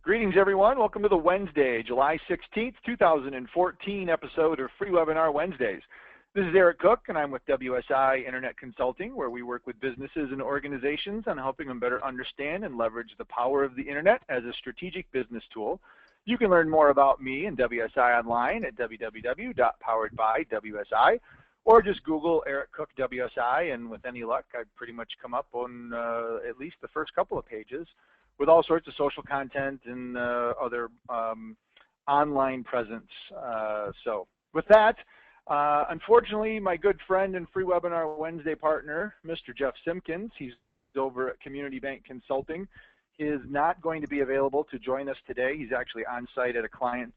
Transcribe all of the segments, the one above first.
Greetings, everyone. Welcome to the Wednesday, July 16th, 2014 episode of Free Webinar Wednesdays. This is Eric Cook, and I'm with WSI Internet Consulting, where we work with businesses and organizations on helping them better understand and leverage the power of the Internet as a strategic business tool. You can learn more about me and WSI online at www.poweredbywsi, or just Google Eric Cook WSI, and with any luck, I've pretty much come up on at least the first couple of pages with all sorts of social content and other online presence. So with that, unfortunately, my good friend and Free Webinar Wednesday partner, Mr. Jeff Simpkins, he's over at Community Bank Consulting, is not going to be available to join us today. He's actually on site at a client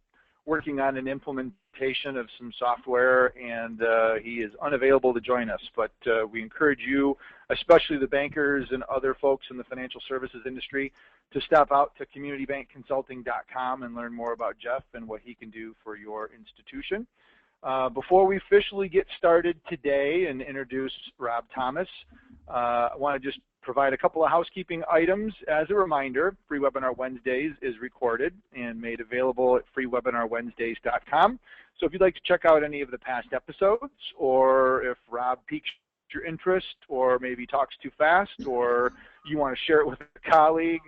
working on an implementation of some software, and he is unavailable to join us. But we encourage you, especially the bankers and other folks in the financial services industry, to stop out to communitybankconsulting.com and learn more about Jeff and what he can do for your institution. Before we officially get started today and introduce Rob Thomas, I want to just provide a couple of housekeeping items. As a reminder, Free Webinar Wednesdays is recorded and made available at freewebinarwednesdays.com. So if you'd like to check out any of the past episodes, or if Rob piques your interest, or maybe talks too fast, or you want to share it with a colleague,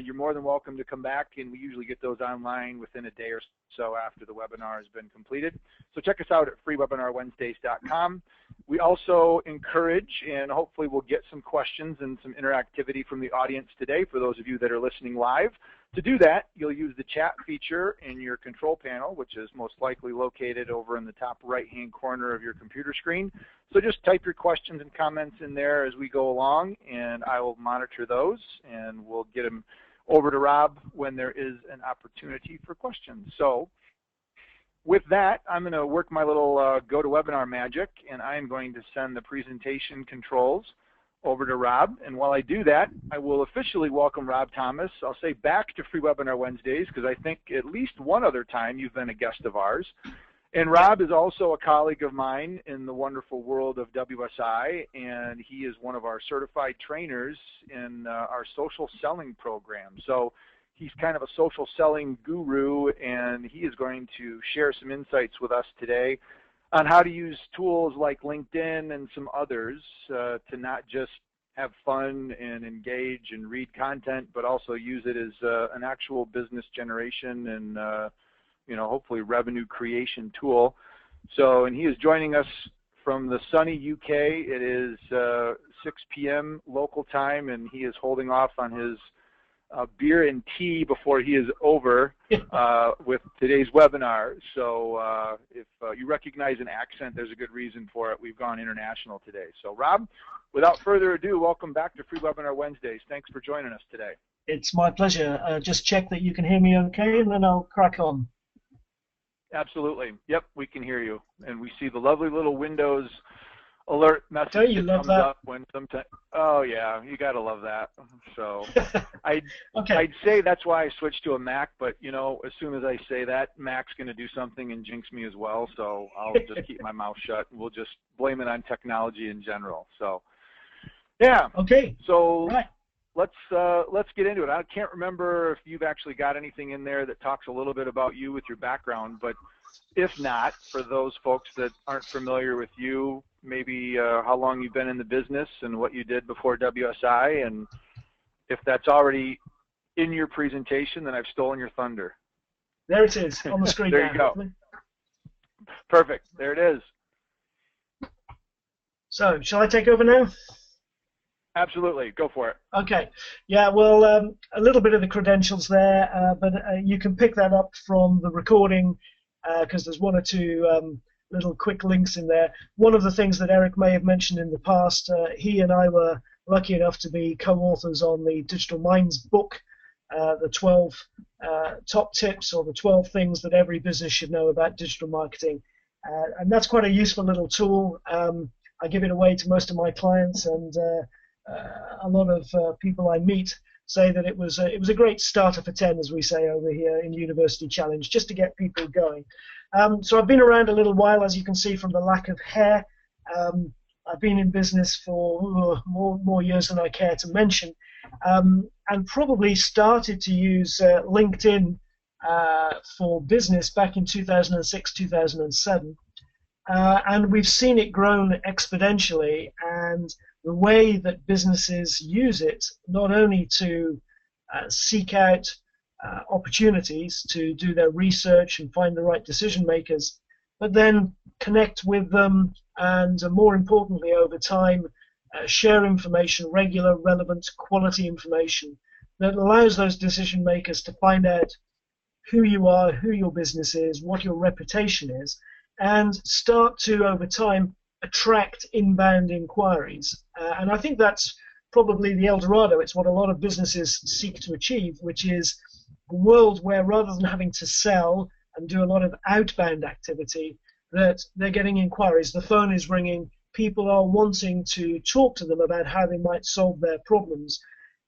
you're more than welcome to come back, and we usually get those online within a day or so after the webinar has been completed. So check us out at freewebinarwednesdays.com. We also encourage, and hopefully we'll get some questions and some interactivity from the audience today for those of you that are listening live. To do that, you'll use the chat feature in your control panel, which is most likely located over in the top right-hand corner of your computer screen. So just type your questions and comments in there as we go along, and I will monitor those, and we'll get them over to Rob when there is an opportunity for questions. So with that, I'm going to work my little GoToWebinar magic, and I'm going to send the presentation controls over to Rob. And while I do that, I will officially welcome Rob Thomas. I'll say back to Free Webinar Wednesdays, because I think at least one other time you've been a guest of ours. And Rob is also a colleague of mine in the wonderful world of WSI, and he is one of our certified trainers in our social selling program. So he's kind of a social selling guru, and he is going to share some insights with us today on how to use tools like LinkedIn and some others to not just have fun and engage and read content, but also use it as an actual business generation and hopefully revenue creation tool. So, and he is joining us from the sunny UK. It is 6 p.m. local time, and he is holding off on his beer and tea before he is over with today's webinar. So if you recognize an accent, there's a good reason for it. We've gone international today. So Rob, without further ado, welcome back to Free Webinar Wednesdays. Thanks for joining us today. It's my pleasure. Just check that you can hear me okay, and then I'll crack on. Absolutely. Yep, we can hear you. And we see the lovely little Windows alert message that comes that? up when sometimes. Oh yeah, you gotta love that. So I'd Okay. say that's why I switched to a Mac, but as soon as I say that, Mac's gonna do something and jinx me as well. So I'll just keep my mouth shut, and we'll just blame it on technology in general. So yeah. Okay. So right. Let's get into it. I can't remember if you've actually got anything in there that talks a little bit about you with your background, but if not, for those folks that aren't familiar with you, maybe how long you've been in the business and what you did before WSI, and if that's already in your presentation, then I've stolen your thunder. There it is on the screen. There you go. Perfect. There it is. So, shall I take over now? Absolutely. Go for it. Okay. Yeah, well, a little bit of the credentials there, but you can pick that up from the recording because there's one or two little quick links in there. One of the things that Eric may have mentioned in the past, he and I were lucky enough to be co-authors on the Digital Minds book, the 12 top tips, or the 12 things that every business should know about digital marketing. And that's quite a useful little tool. I give it away to most of my clients, and a lot of people I meet say that it was a great starter for 10, as we say over here in University Challenge, just to get people going. So I've been around a little while, as you can see from the lack of hair. I've been in business for more years than I care to mention, and probably started to use LinkedIn for business back in 2006, 2007. And we've seen it grown exponentially, and the way that businesses use it, not only to seek out opportunities to do their research and find the right decision makers, but then connect with them, and more importantly, over time, share information, regular, relevant, quality information that allows those decision makers to find out who you are, who your business is, what your reputation is, and start to, over time, attract inbound inquiries. And I think that's probably the El Dorado. It's what a lot of businesses seek to achieve, which is a world where, rather than having to sell and do a lot of outbound activity, that they're getting inquiries. The phone is ringing. People are wanting to talk to them about how they might solve their problems.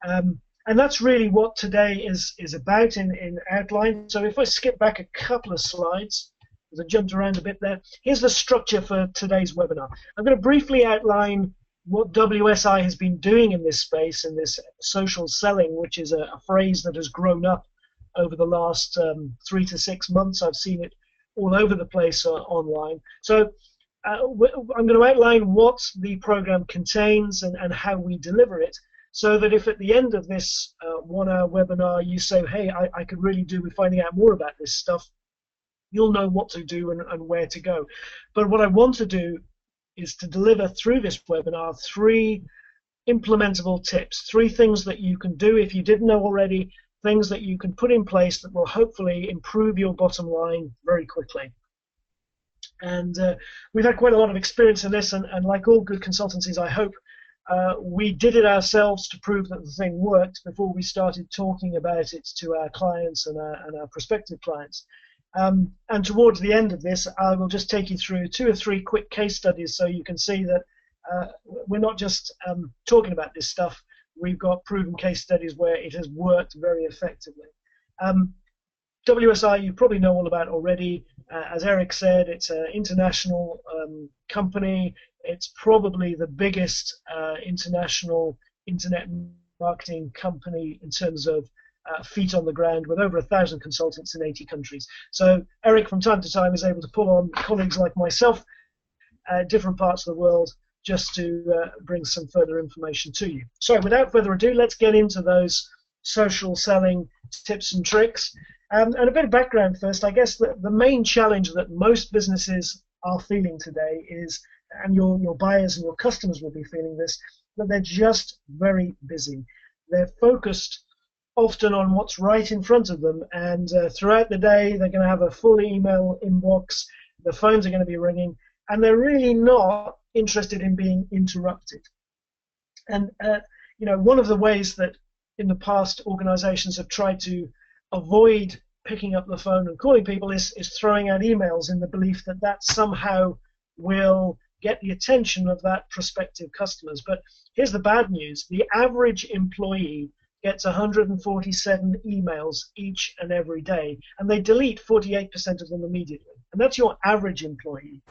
And that's really what today is about in outline. So if I skip back a couple of slides, because I jumped around a bit there, here's the structure for today's webinar. I'm going to briefly outline what WSI has been doing in this space, in this social selling, which is a phrase that has grown up over the last 3 to 6 months. I've seen it all over the place online. So I'm going to outline what the program contains and how we deliver it, so that if at the end of this 1-hour webinar you say, hey, I could really do with finding out more about this stuff, you'll know what to do and where to go. But what I want to do is to deliver through this webinar 3 implementable tips, 3 things that you can do if you didn't know already, things that you can put in place that will hopefully improve your bottom line very quickly. And we've had quite a lot of experience in this, and like all good consultancies, I hope, we did it ourselves to prove that the thing worked before we started talking about it to our clients and our prospective clients. And towards the end of this, I will just take you through 2 or 3 quick case studies so you can see that we're not just talking about this stuff. We've got proven case studies where it has worked very effectively. WSI, you probably know all about already. As Eric said, it's an international company. It's probably the biggest international internet marketing company in terms of feet on the ground, with over 1,000 consultants in 80 countries. So Eric, from time to time, is able to pull on colleagues like myself, different parts of the world, just to bring some further information to you. So without further ado, let's get into those social selling tips and tricks. And a bit of background first. I guess the main challenge that most businesses are feeling today is, and your buyers and your customers will be feeling this, that they're just very busy. They're focused often on what's right in front of them, and throughout the day they're going to have a full email inbox, the phones are going to be ringing, and they're really not interested in being interrupted. And one of the ways that in the past organizations have tried to avoid picking up the phone and calling people is throwing out emails in the belief that that somehow will get the attention of that prospective customers. But here's the bad news. The average employee gets 147 emails each and every day, and they delete 48% of them immediately. And that's your average employee.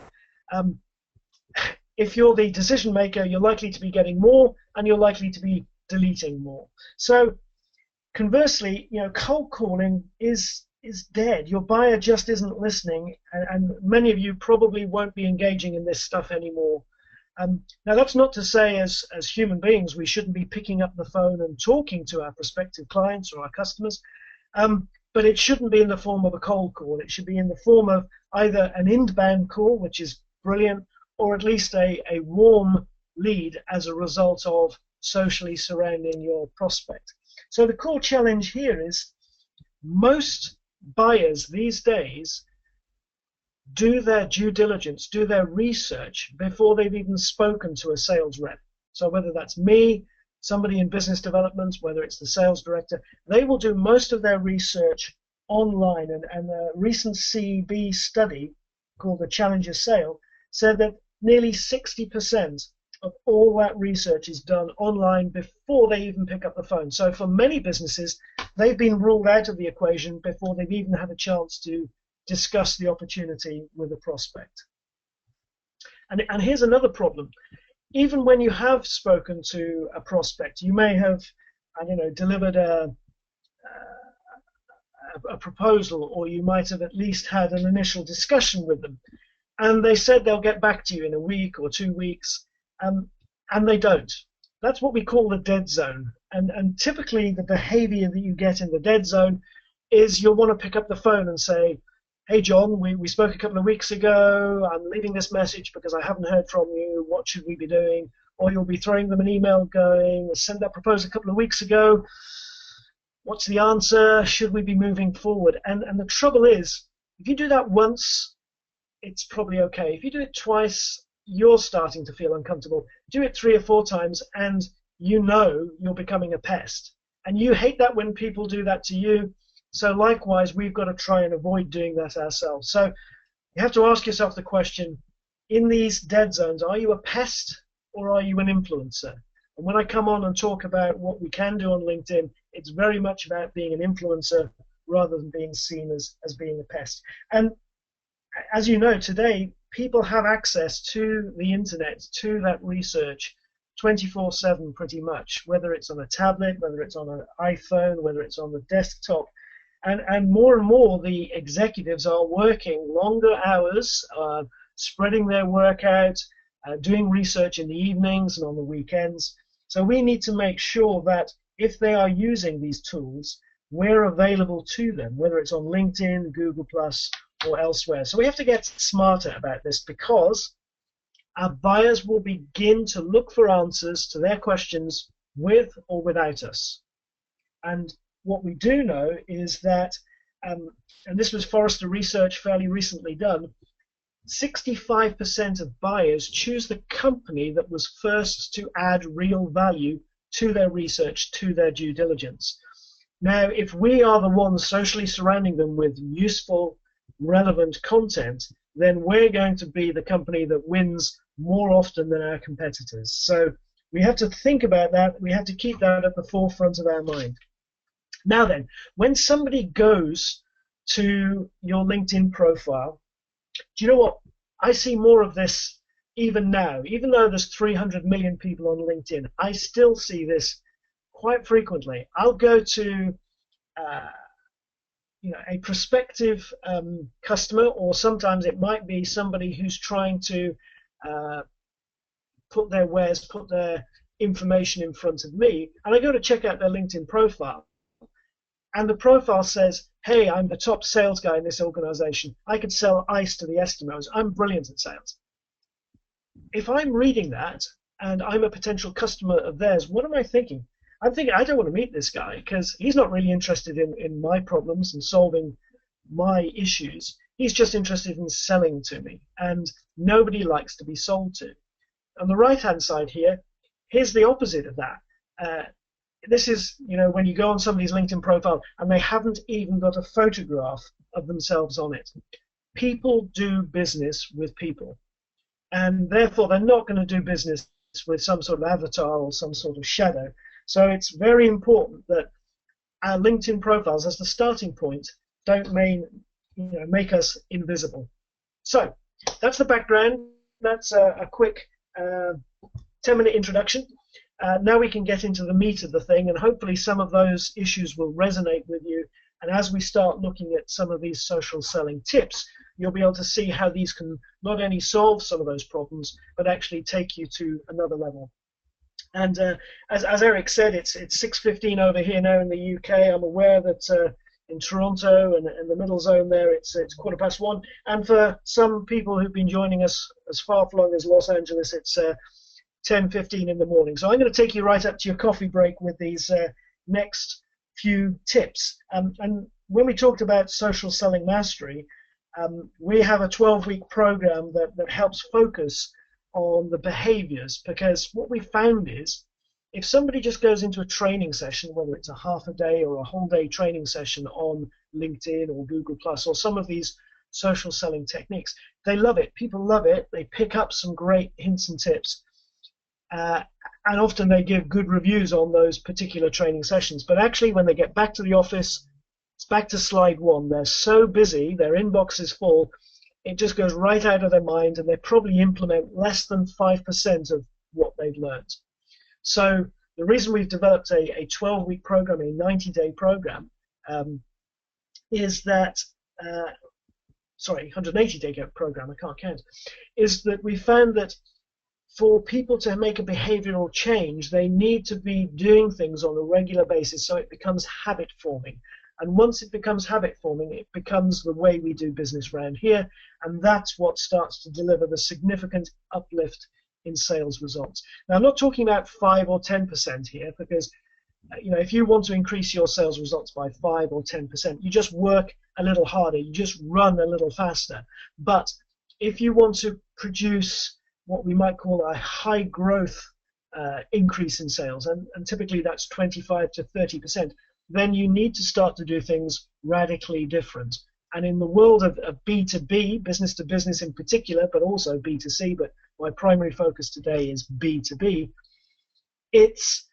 If you're the decision maker, you're likely to be getting more, and you're likely to be deleting more. So conversely, cold calling is dead. Your buyer just isn't listening, and many of you probably won't be engaging in this stuff anymore. Now, that's not to say as human beings we shouldn't be picking up the phone and talking to our prospective clients or our customers, but it shouldn't be in the form of a cold call. It should be in the form of either an inbound call, which is brilliant, or at least a warm lead as a result of socially surrounding your prospect. So the core challenge here is most buyers these days do their due diligence, do their research before they've even spoken to a sales rep. So whether that's me, somebody in business development, whether it's the sales director, they will do most of their research online. And a recent CEB study called the Challenger Sale said that nearly 60% of all that research is done online before they even pick up the phone. So for many businesses, they've been ruled out of the equation before they've even had a chance to discuss the opportunity with a prospect. And here's another problem. even when you have spoken to a prospect, you may have, I don't know, delivered a proposal, or you might have at least had an initial discussion with them, and they said they'll get back to you in a week or 2 weeks, and they don't. That's what we call the dead zone. And typically the behavior that you get in the dead zone is you'll want to pick up the phone and say, hey, John, we spoke a couple of weeks ago. I'm leaving this message because I haven't heard from you. What should we be doing? Or you'll be throwing them an email going, send that proposal a couple of weeks ago. What's the answer? Should we be moving forward? And the trouble is, if you do that once, it's probably okay. If you do it twice, you're starting to feel uncomfortable. Do it 3 or 4 times, and you know you're becoming a pest. And you hate that when people do that to you. So likewise, we've got to try and avoid doing that ourselves. So you have to ask yourself the question, in these dead zones, are you a pest or are you an influencer? And when I come on and talk about what we can do on LinkedIn, it's very much about being an influencer rather than being seen as being a pest. And as you know, today, people have access to the internet, to that research, 24/7 pretty much, whether it's on a tablet, whether it's on an iPhone, whether it's on the desktop. And more, the executives are working longer hours, spreading their work out, doing research in the evenings and on the weekends. So we need to make sure that if they are using these tools, we're available to them, whether it's on LinkedIn, Google+, or elsewhere. So we have to get smarter about this, because our buyers will begin to look for answers to their questions with or without us. And what we do know is that, and this was Forrester research fairly recently done, 65% of buyers choose the company that was first to add real value to their research, to their due diligence. Now, if we are the ones socially surrounding them with useful, relevant content, then we're going to be the company that wins more often than our competitors. So we have to think about that. We have to keep that at the forefront of our mind. Now then, when somebody goes to your LinkedIn profile, do you know what? I see more of this even now. Even though there's 300 million people on LinkedIn, I still see this quite frequently. I'll go to a prospective customer, or sometimes it might be somebody who's trying to put their wares, put their information in front of me, and I go to check out their LinkedIn profile. And the profile says, hey, I'm the top sales guy in this organization. I could sell ice to the Eskimos. I'm brilliant at sales. If I'm reading that and I'm a potential customer of theirs, what am I thinking? I'm thinking, I don't want to meet this guy because he's not really interested in my problems and solving my issues. He's just interested in selling to me. And nobody likes to be sold to. On the right-hand side here, here's the opposite of that. This is, when you go on somebody's LinkedIn profile and they haven't even got a photograph of themselves on it. People do business with people. And therefore, they're not going to do business with some sort of avatar or some sort of shadow. So it's very important that our LinkedIn profiles, as the starting point, don't make us invisible. So that's the background. That's a quick 10-minute introduction. Now we can get into the meat of the thing, and hopefully some of those issues will resonate with you. And as we start looking at some of these social selling tips, you'll be able to see how these can not only solve some of those problems, but actually take you to another level. And as Eric said, it's 6:15 over here now in the UK. I'm aware that in Toronto and the middle zone there, it's 1:15. And for some people who've been joining us as far-flung as Los Angeles, it's 10:15 in the morning. So I'm going to take you right up to your coffee break with these next few tips. And when we talked about social selling mastery, we have a 12-week program that helps focus on the behaviors, because what we found is if somebody just goes into a training session, whether it's a half a day or a whole day training session on LinkedIn or Google Plus or some of these social selling techniques, they love it. People love it. They pick up some great hints and tips. And often they give good reviews on those particular training sessions. But actually, when they get back to the office, it's back to slide one. They're so busy, their inbox is full, it just goes right out of their mind, and they probably implement less than 5% of what they've learned. So the reason we've developed a 12-week program, a 90-day program, is that, sorry, 180-day program, I can't count, is that we found that for people to make a behavioral change, they need to be doing things on a regular basis so it becomes habit forming. And once it becomes habit forming, it becomes the way we do business around here, and that's what starts to deliver the significant uplift in sales results. Now, I'm not talking about 5 or 10% here, because if you want to increase your sales results by 5 or 10%, you just work a little harder, you just run a little faster. But if you want to produce what we might call a high growth increase in sales, and typically that's 25 to 30%, then you need to start to do things radically different. And in the world of B2B, business to business in particular, but also B2C, but my primary focus today is B2B, it's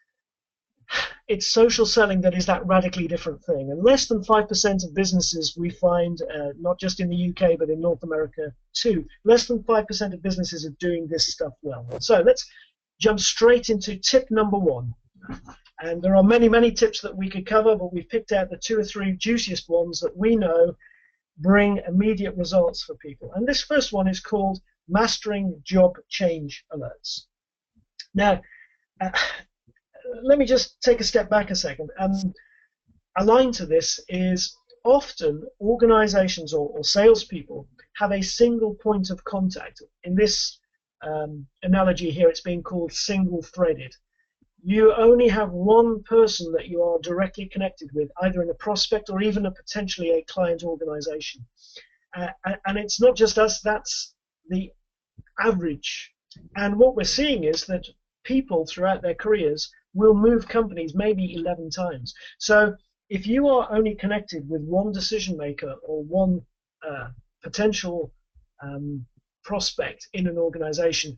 social selling that is that radically different thing. And less than 5% of businesses we find, not just in the UK, but in North America too, less than 5% of businesses are doing this stuff well. So let's jump straight into tip number 1. And there are many, many tips that we could cover, but we've picked out the 2 or 3 juiciest ones that we know bring immediate results for people. And this first one is called Mastering Job Change Alerts. Now, let me just take a step back a second. Aligned to this is often organizations or salespeople have a single point of contact. In this analogy here, it's being called single-threaded. You only have one person that you are directly connected with, either in a prospect or even potentially a client organization. And it's not just us, that's the average. And what we're seeing is that people throughout their careers will move companies maybe 11 times. So if you are only connected with one decision maker or one potential prospect in an organization,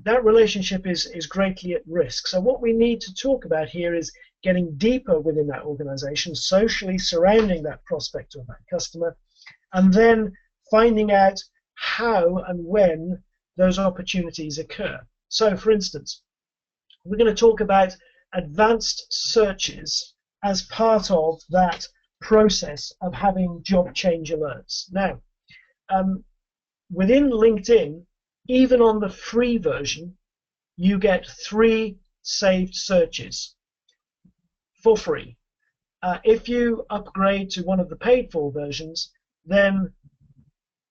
that relationship is greatly at risk. So what we need to talk about here is getting deeper within that organization, socially surrounding that prospect or that customer, and then finding out how and when those opportunities occur. So, for instance, we're going to talk about advanced searches as part of that process of having job change alerts. Now, within LinkedIn, even on the free version, you get 3 saved searches for free. If you upgrade to one of the paid-for versions, then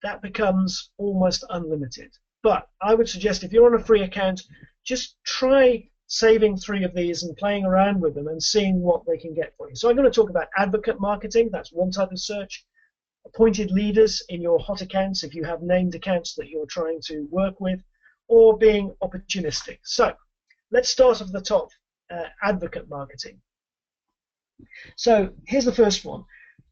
that becomes almost unlimited. But I would suggest if you're on a free account, just try saving 3 of these and playing around with them and seeing what they can get for you. So I'm going to talk about advocate marketing. That's one type of search. Appointed leaders in your hot accounts, if you have named accounts that you're trying to work with, or being opportunistic. So let's start at the top, advocate marketing. So here's the first one.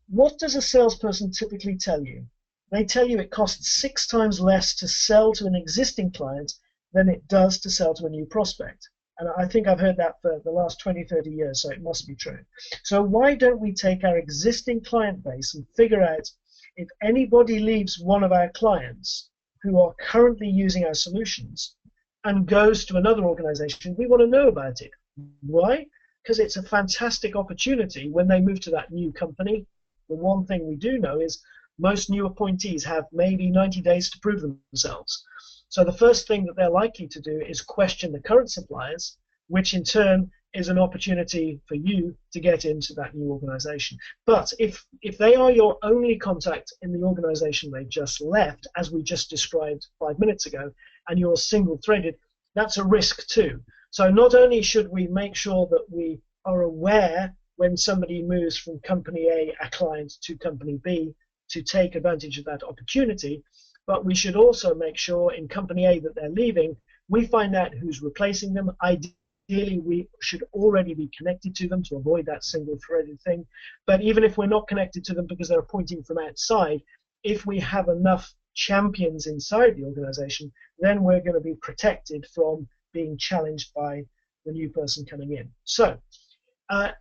What does a salesperson typically tell you? They tell you it costs 6 times less to sell to an existing client than it does to sell to a new prospect. And I think I've heard that for the last 20, 30 years, so it must be true. So why don't we take our existing client base and figure out if anybody leaves one of our clients who are currently using our solutions and goes to another organization, we want to know about it. Why? Because it's a fantastic opportunity when they move to that new company. The one thing we do know is most new appointees have maybe 90 days to prove themselves. So the first thing that they're likely to do is question the current suppliers, which in turn is an opportunity for you to get into that new organization. But if they are your only contact in the organization they just left, as we just described 5 minutes ago, and you're single-threaded, that's a risk too. So not only should we make sure that we are aware when somebody moves from company A, a client, to company B to take advantage of that opportunity, but we should also make sure in company A that they're leaving, we find out who's replacing them. Ideally, we should already be connected to them to avoid that single-threaded thing. But even if we're not connected to them because they're appointing from outside, if we have enough champions inside the organization, then we're going to be protected from being challenged by the new person coming in. So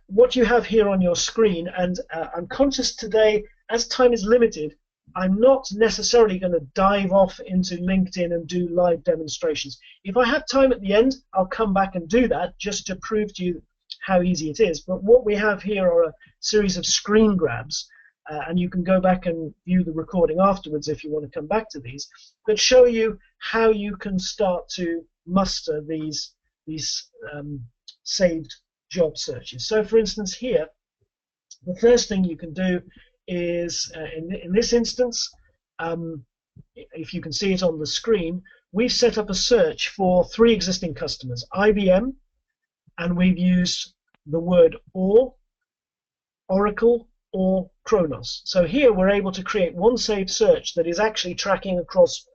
what you have here on your screen, and I'm conscious today, as time is limited, I'm not necessarily going to dive off into LinkedIn and do live demonstrations. If I have time at the end, I'll come back and do that just to prove to you how easy it is. But what we have here are a series of screen grabs, and you can go back and view the recording afterwards if you want to come back to these, that show you how you can start to muster these saved job searches. So for instance here, the first thing you can do is, in this instance, if you can see it on the screen, we've set up a search for 3 existing customers, IBM, and we've used the word or, Oracle, or Kronos. So here we're able to create one saved search that is actually tracking across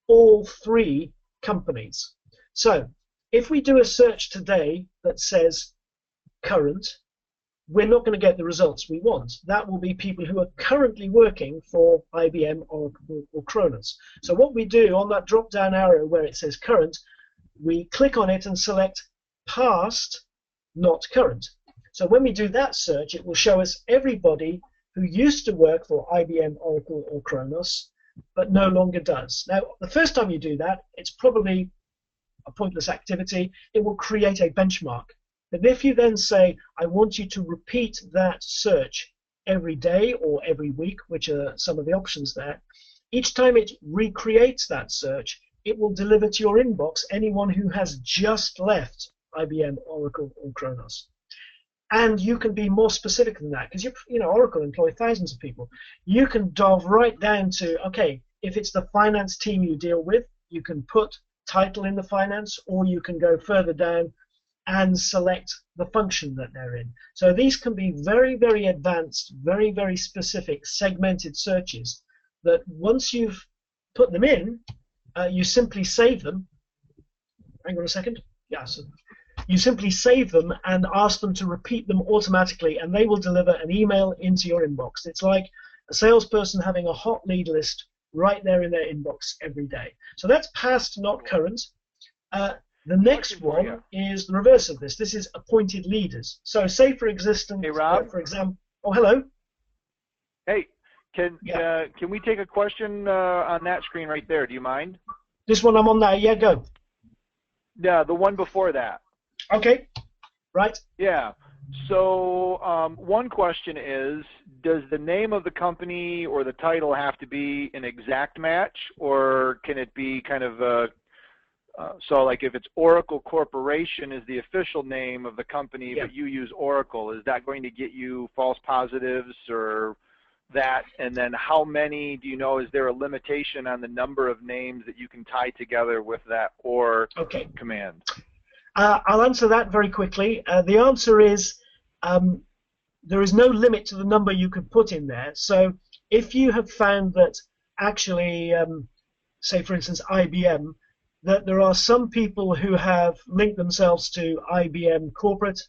all 3 companies. So if we do a search today that says current, we're not going to get the results we want. That will be people who are currently working for IBM, Oracle, or Kronos. So what we do on that drop-down arrow where it says current, we click on it and select past, not current. So when we do that search, it will show us everybody who used to work for IBM, Oracle, or Kronos, but no longer does. Now, the first time you do that, it's probably a pointless activity. It will create a benchmark. But if you then say, I want you to repeat that search every day or every week, which are some of the options there, each time it recreates that search, it will deliver to your inbox anyone who has just left IBM, Oracle, or Kronos. And you can be more specific than that, because Oracle employ thousands of people. You can delve right down to, okay, if it's the finance team you deal with, you can put title in the finance, or you can go further down and select the function that they're in. So these can be very, very advanced, very, very specific segmented searches that once you've put them in, you simply save them. Hang on a second. Yeah, so you simply save them and ask them to repeat them automatically, and they will deliver an email into your inbox. It's like a salesperson having a hot lead list right there in their inbox every day. So that's past, not current. The next one is the reverse of this. This is appointed leaders. So say for existence, hey, Rob. For example, oh, hello. Hey, can we take a question on that screen right there? Do you mind? This one I'm on now. Yeah, go. Yeah, the one before that. Okay, right. Yeah. So one question is, does the name of the company or the title have to be an exact match, or can it be kind of so like if it's Oracle Corporation is the official name of the company, but you use Oracle, is that going to get you false positives or that? And then how many, do you know, is there a limitation on the number of names that you can tie together with that or command? I'll answer that very quickly. The answer is there is no limit to the number you could put in there. So if you have found that actually, say for instance IBM, that there are some people who have linked themselves to IBM Corporate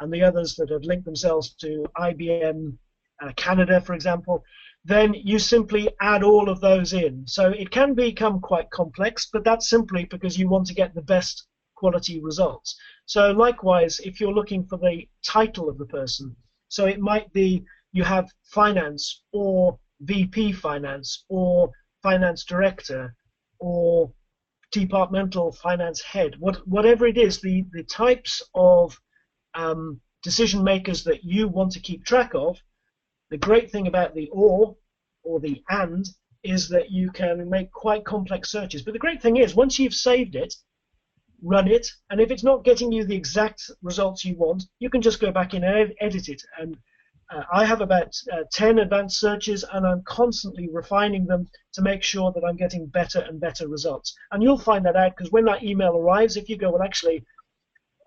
and the others that have linked themselves to IBM Canada, for example, then you simply add all of those in. So it can become quite complex, but that's simply because you want to get the best quality results. So likewise, if you're looking for the title of the person, so it might be you have finance or VP finance or finance director or departmental finance head, whatever it is, the types of decision makers that you want to keep track of. The great thing about the or the and is that you can make quite complex searches. But the great thing is, once you've saved it, run it, and if it's not getting you the exact results you want, you can just go back in and edit it. And I have about 10 advanced searches, and I'm constantly refining them to make sure that I'm getting better and better results. And you'll find that out, because when that email arrives, if you go, well, actually,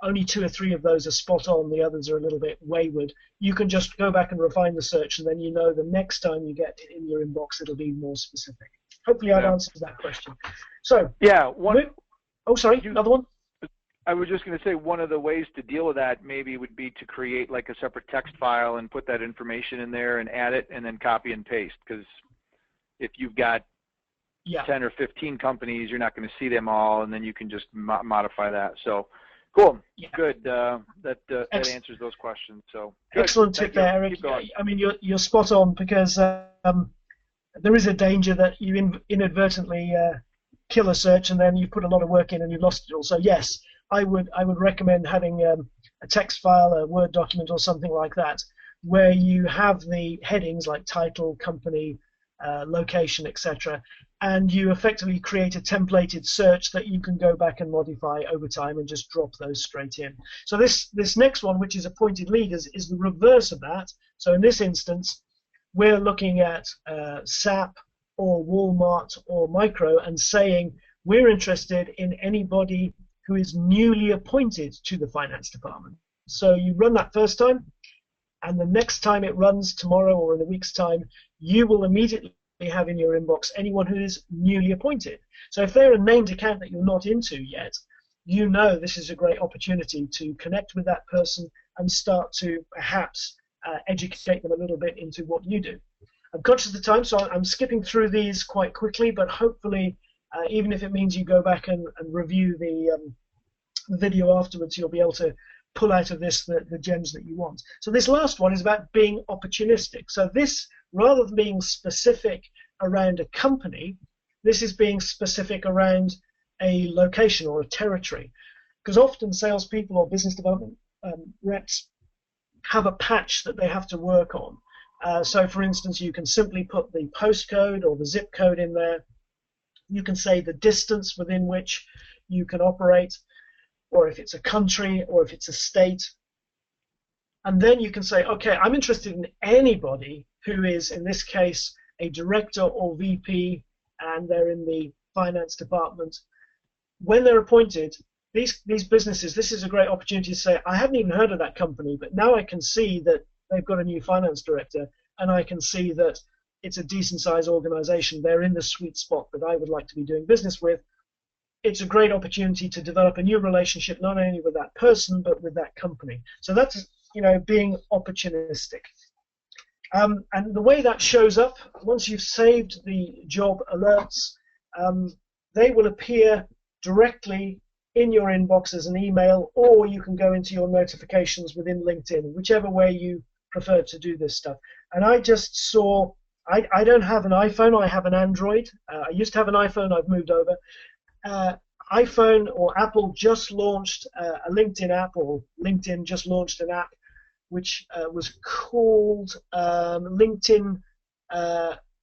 only 2 or 3 of those are spot on, the others are a little bit wayward, you can just go back and refine the search, and then you know the next time you get it in your inbox, it'll be more specific. Hopefully I've answered that question. So, yeah, oh, sorry, another one? I was just going to say one of the ways to deal with that maybe would be to create like a separate text file and put that information in there and add it and then copy and paste, because if you've got 10 or 15 companies, you're not going to see them all, and then you can just modify that. So cool. Good. That answers those questions. So good. Excellent tip there, Eric. I mean, you're spot on, because there is a danger that you inadvertently kill a search and then you put a lot of work in and you lost it all. So yes, I would recommend having a text file, a Word document, or something like that, where you have the headings like title, company, location, etc., and you effectively create a templated search that you can go back and modify over time and just drop those straight in. So this next one, which is appointed leaders, is the reverse of that. So in this instance, we're looking at SAP or Walmart or Micro and saying we're interested in anybody who is newly appointed to the finance department. So you run that first time, and the next time it runs, tomorrow or in a week's time, you will immediately have in your inbox anyone who is newly appointed. So if they're a named account that you're not into yet, you know this is a great opportunity to connect with that person and start to perhaps educate them a little bit into what you do. I'm conscious of the time, so I'm skipping through these quite quickly, but hopefully, even if it means you go back and review the video afterwards, you'll be able to pull out of this the gems that you want. So this last one is about being opportunistic. So this, rather than being specific around a company, this is being specific around a location or a territory. Because often salespeople or business development reps have a patch that they have to work on. So for instance, you can simply put the postcode or the zip code in there. You can say the distance within which you can operate, or if it's a country, or if it's a state. And then you can say, okay, I'm interested in anybody who is, in this case, a director or VP, and they're in the finance department. When they're appointed, these businesses, this is a great opportunity to say, I haven't even heard of that company, but now I can see that they've got a new finance director, and I can see that it's a decent sized organization. They're in the sweet spot that I would like to be doing business with. It's a great opportunity to develop a new relationship, not only with that person, but with that company. So that's, being opportunistic. And the way that shows up, once you've saved the job alerts, they will appear directly in your inbox as an email, or you can go into your notifications within LinkedIn, whichever way you prefer to do this stuff. And I just saw, I don't have an iPhone, I have an Android. I used to have an iPhone, I've moved over. iPhone or Apple just launched a LinkedIn app, or LinkedIn just launched an app which was called LinkedIn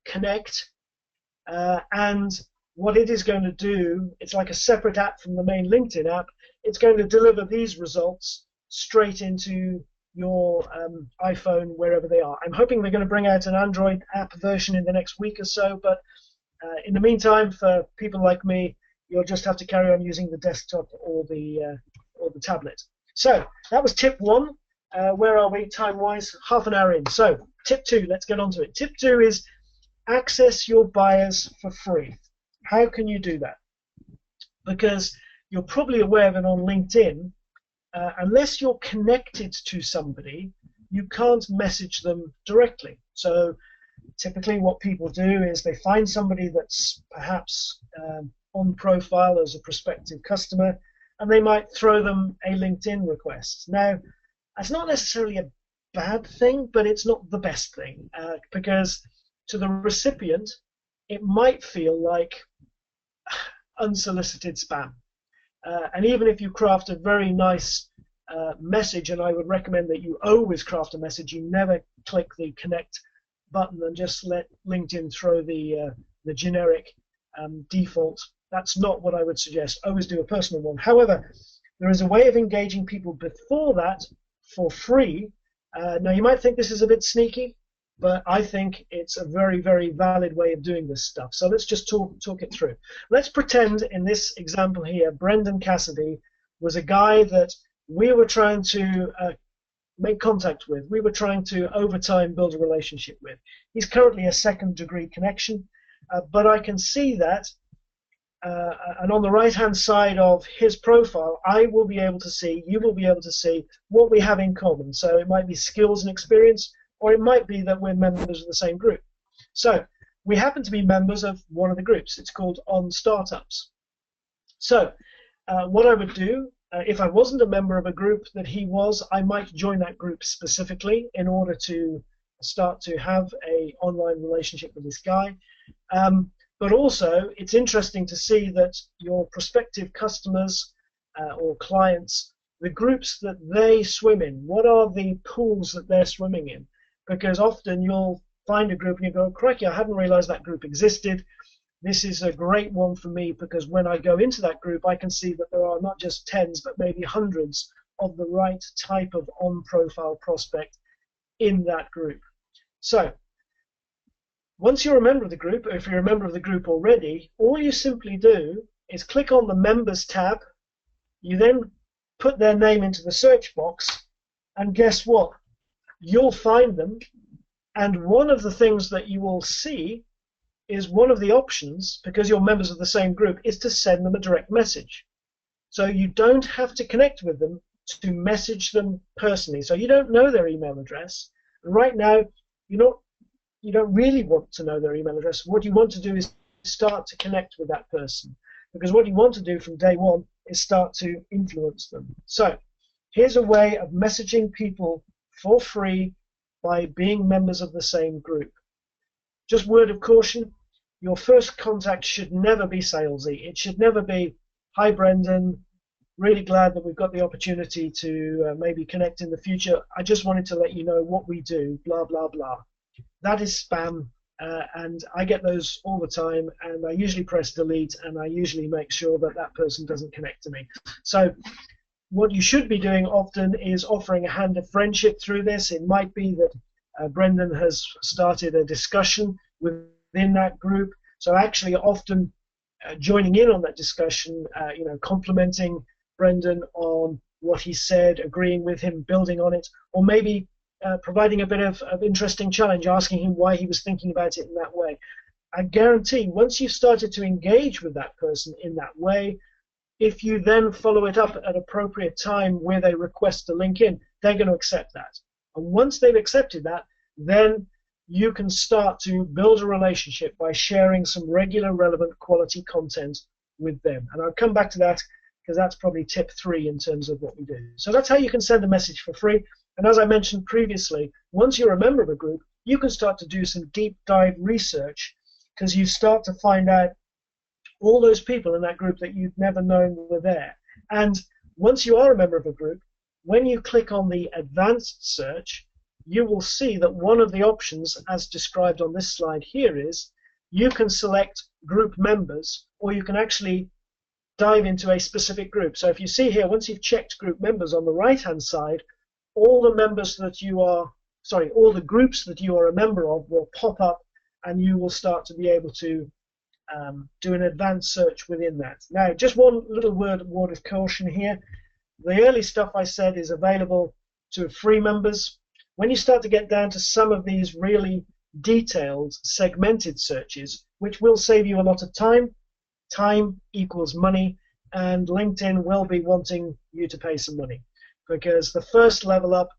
Connect. And what it is going to do, it's like a separate app from the main LinkedIn app. It's going to deliver these results straight into your iPhone, wherever they are. I'm hoping they're going to bring out an Android app version in the next week or so, but in the meantime, for people like me, you'll just have to carry on using the desktop or the tablet. So that was tip one. Where are we time-wise? Half an hour in. So tip two, let's get on to it. Tip two is access your buyers for free. How can you do that? Because you're probably aware that on LinkedIn, unless you're connected to somebody, you can't message them directly. So typically what people do is they find somebody that's perhaps on profile as a prospective customer, and they might throw them a LinkedIn request. Now, that's not necessarily a bad thing, but it's not the best thing, because to the recipient, it might feel like unsolicited spam. And even if you craft a very nice message, and I would recommend that you always craft a message, you never click the connect button and just let LinkedIn throw the generic default. That's not what I would suggest. Always do a personal one. However, there is a way of engaging people before that for free. Now, you might think this is a bit sneaky, but I think it's a very, very valid way of doing this stuff. So let's just talk it through. Let's pretend in this example here, Brendan Cassidy was a guy that we were trying to make contact with. We were trying to, over time, build a relationship with. He's currently a second-degree connection, but I can see that, and on the right-hand side of his profile, I will be able to see, you will be able to see what we have in common. So it might be skills and experience, or it might be that we're members of the same group. So we happen to be members of one of the groups. It's called On Startups. So what I would do, if I wasn't a member of a group that he was, I might join that group specifically in order to start to have a online relationship with this guy. But also, it's interesting to see that your prospective customers or clients, the groups that they swim in, what are the pools that they're swimming in? Because often you'll find a group and you go, crikey, I hadn't realized that group existed. This is a great one for me because when I go into that group, I can see that there are not just tens, but maybe hundreds of the right type of on-profile prospect in that group. So once you're a member of the group, or if you're a member of the group already, all you simply do is click on the Members tab. You then put their name into the search box, and guess what? You'll find them, and one of the things that you will see is one of the options, because you're members of the same group, is to send them a direct message. So you don't have to connect with them to message them personally. So you don't know their email address. And right now, you don't really want to know their email address. What you want to do is start to connect with that person, because what you want to do from day one is start to influence them. So here's a way of messaging people for free by being members of the same group. Just word of caution, your first contact should never be salesy. It should never be, hi Brendan, really glad that we've got the opportunity to maybe connect in the future. I just wanted to let you know what we do, blah, blah, blah. That is spam, and I get those all the time, and I usually press delete, and I usually make sure that that person doesn't connect to me. So what you should be doing often is offering a hand of friendship through this. It might be that Brendan has started a discussion within that group, so actually often joining in on that discussion, complimenting Brendan on what he said, agreeing with him, building on it, or maybe providing a bit of interesting challenge, asking him why he was thinking about it in that way. I guarantee once you've started to engage with that person in that way, if you then follow it up at appropriate time where they request a link in, they're going to accept that. And once they've accepted that, then you can start to build a relationship by sharing some regular, relevant, quality content with them. And I'll come back to that because that's probably tip 3 in terms of what we do. So that's how you can send a message for free. And as I mentioned previously, once you're a member of a group, you can start to do some deep dive research because you start to find out all those people in that group that you've never known were there. And once you are a member of a group, when you click on the advanced search, you will see that one of the options, as described on this slide here, is you can select group members, or you can actually dive into a specific group. So if you see here, once you've checked group members on the right-hand side, all the groups that you are a member of will pop up, and you will start to be able to do an advanced search within that. Now, just one little word of caution here. The early stuff I said is available to free members. When you start to get down to some of these really detailed, segmented searches, which will save you a lot of time, time equals money, and LinkedIn will be wanting you to pay some money. Because the first level up,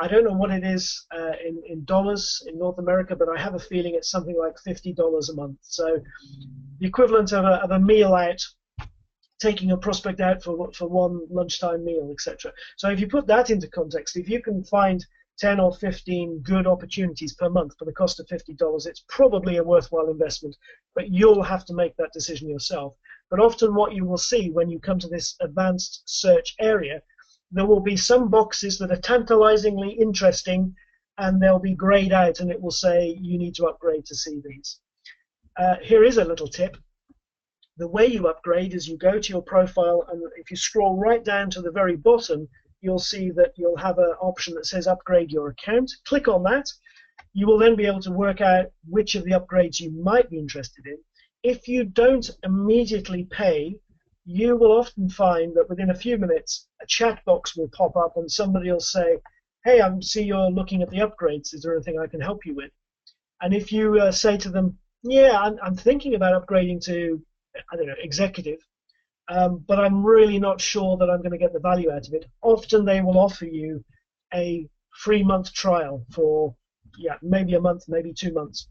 I don't know what it is in dollars in North America, but I have a feeling it's something like $50 a month. So the equivalent of a meal out, taking a prospect out for one lunchtime meal, etc. So if you put that into context, if you can find 10 or 15 good opportunities per month for the cost of $50, it's probably a worthwhile investment, but you'll have to make that decision yourself. But often what you will see when you come to this advanced search area, there will be some boxes that are tantalizingly interesting, and they'll be grayed out, and it will say you need to upgrade to see these. Here is a little tip. The way you upgrade is you go to your profile, and if you scroll right down to the very bottom, you'll see that you'll have an option that says upgrade your account. Click on that. You will then be able to work out which of the upgrades you might be interested in. If you don't immediately pay, you will often find that within a few minutes a chat box will pop up and somebody will say, hey, I see you're looking at the upgrades. Is there anything I can help you with? And if you say to them, yeah, I'm thinking about upgrading to, I don't know, executive, but I'm really not sure that I'm going to get the value out of it. Often they will offer you a free month trial for, maybe a month, maybe 2 months.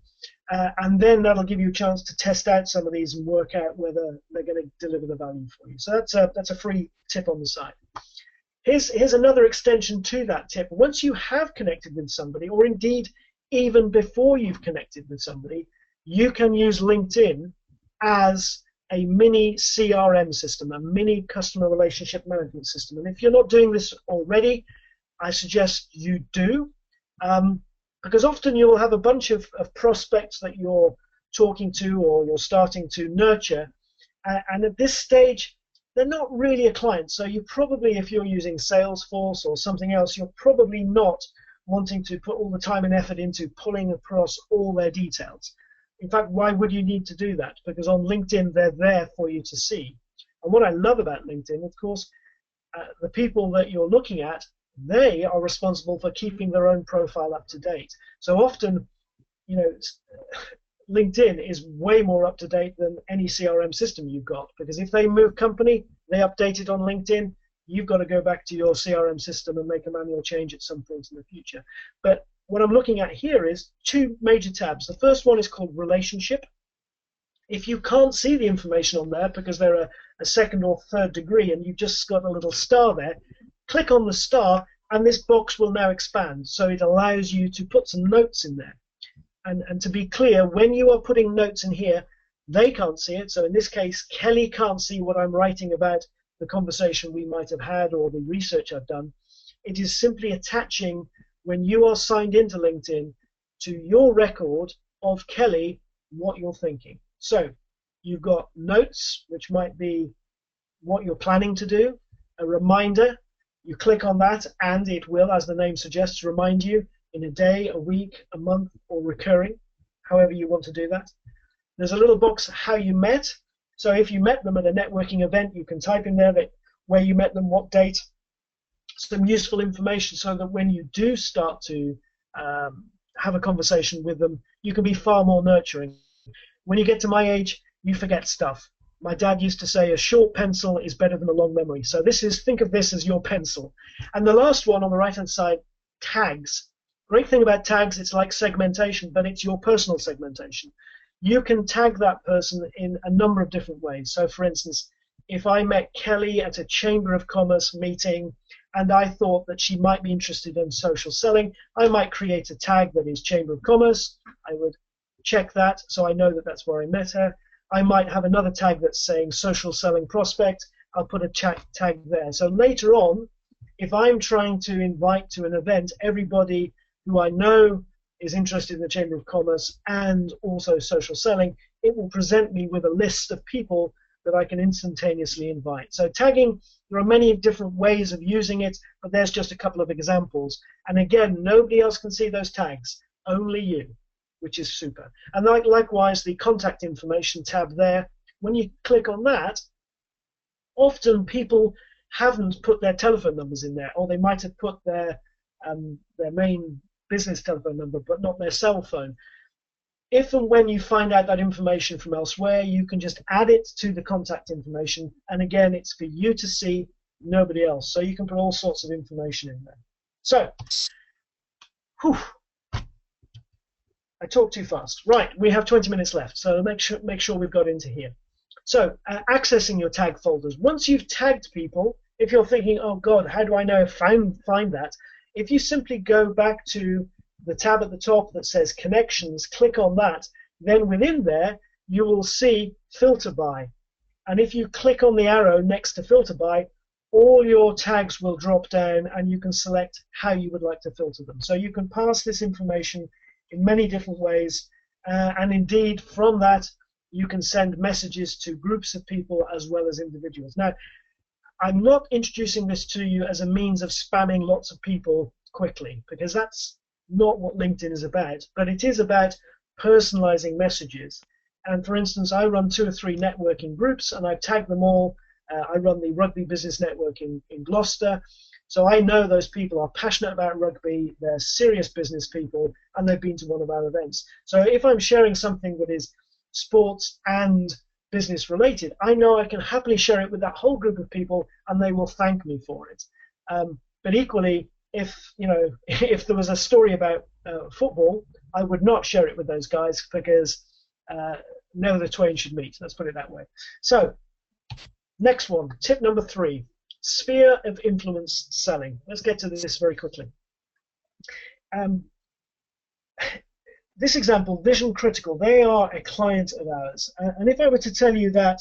And then that'll give you a chance to test out some of these and work out whether they're going to deliver the value for you. So that's a free tip on the side. Here's another extension to that tip. Once you have connected with somebody, or indeed even before you've connected with somebody, you can use LinkedIn as a mini CRM system, a mini customer relationship management system. And if you're not doing this already, I suggest you do, because often you will have a bunch of prospects that you're talking to or you're starting to nurture, and at this stage, they're not really a client. So you probably, if you're using Salesforce or something else, you're probably not wanting to put all the time and effort into pulling across all their details. In fact, why would you need to do that? Because on LinkedIn, they're there for you to see. And what I love about LinkedIn, of course, the people that you're looking at, they are responsible for keeping their own profile up to date. So often, you know, LinkedIn is way more up to date than any CRM system you've got, because if they move company, they update it on LinkedIn, you've got to go back to your CRM system and make a manual change at some point in the future. But what I'm looking at here is two major tabs. The first one is called Relationship. If you can't see the information on there because they're a second or third degree and you've just got a little star there, click on the star and this box will now expand. So it allows you to put some notes in there. And to be clear, when you are putting notes in here, they can't see it. So in this case, Kelly can't see what I'm writing about the conversation we might have had or the research I've done. It is simply attaching, when you are signed into LinkedIn, to your record of Kelly what you're thinking. So you've got notes, which might be what you're planning to do, a reminder. You click on that and it will, as the name suggests, remind you in a day, a week, a month, or recurring, however you want to do that. There's a little box, how you met. So if you met them at a networking event, you can type in there that where you met them, what date, some useful information so that when you do start to have a conversation with them, you can be far more nurturing. When you get to my age, you forget stuff. My dad used to say a short pencil is better than a long memory. So think of this as your pencil. And the last one on the right-hand side, tags. Great thing about tags, it's like segmentation, but it's your personal segmentation. You can tag that person in a number of different ways. So for instance, if I met Kelly at a Chamber of Commerce meeting and I thought that she might be interested in social selling, I might create a tag that is Chamber of Commerce. I would check that so I know that that's where I met her. I might have another tag that's saying social selling prospect. I'll put a tag there. So later on, if I'm trying to invite to an event everybody who I know is interested in the Chamber of Commerce and also social selling, it will present me with a list of people that I can instantaneously invite. So tagging, there are many different ways of using it, but there's just a couple of examples. And again, nobody else can see those tags, only you, which is super. And likewise, the contact information tab there, when you click on that, often people haven't put their telephone numbers in there, or they might have put their main business telephone number, but not their cell phone. If and when you find out that information from elsewhere, you can just add it to the contact information. And again, it's for you to see, nobody else. So you can put all sorts of information in there. So, I talked too fast. Right, we have 20 minutes left, so make sure we've got into here. So, accessing your tag folders. Once you've tagged people, if you're thinking, oh God, how do I know find that? If you simply go back to the tab at the top that says Connections, click on that, then within there, you will see Filter By. And if you click on the arrow next to Filter By, all your tags will drop down and you can select how you would like to filter them. So you can pass this information in many different ways, and indeed from that you can send messages to groups of people as well as individuals. Now, I'm not introducing this to you as a means of spamming lots of people quickly, because that's not what LinkedIn is about, but it is about personalizing messages. And for instance, I run 2 or 3 networking groups and I've tagged them all. I run the Rugby Business Network in Gloucester. So I know those people are passionate about rugby, they're serious business people, and they've been to one of our events. So if I'm sharing something that is sports and business related, I know I can happily share it with that whole group of people and they will thank me for it. But equally, if there was a story about football, I would not share it with those guys because never the twain should meet. Let's put it that way. So next one, tip number 3, sphere of influence selling. Let's get to this very quickly. this example, Vision Critical, they are a client of ours. And if I were to tell you that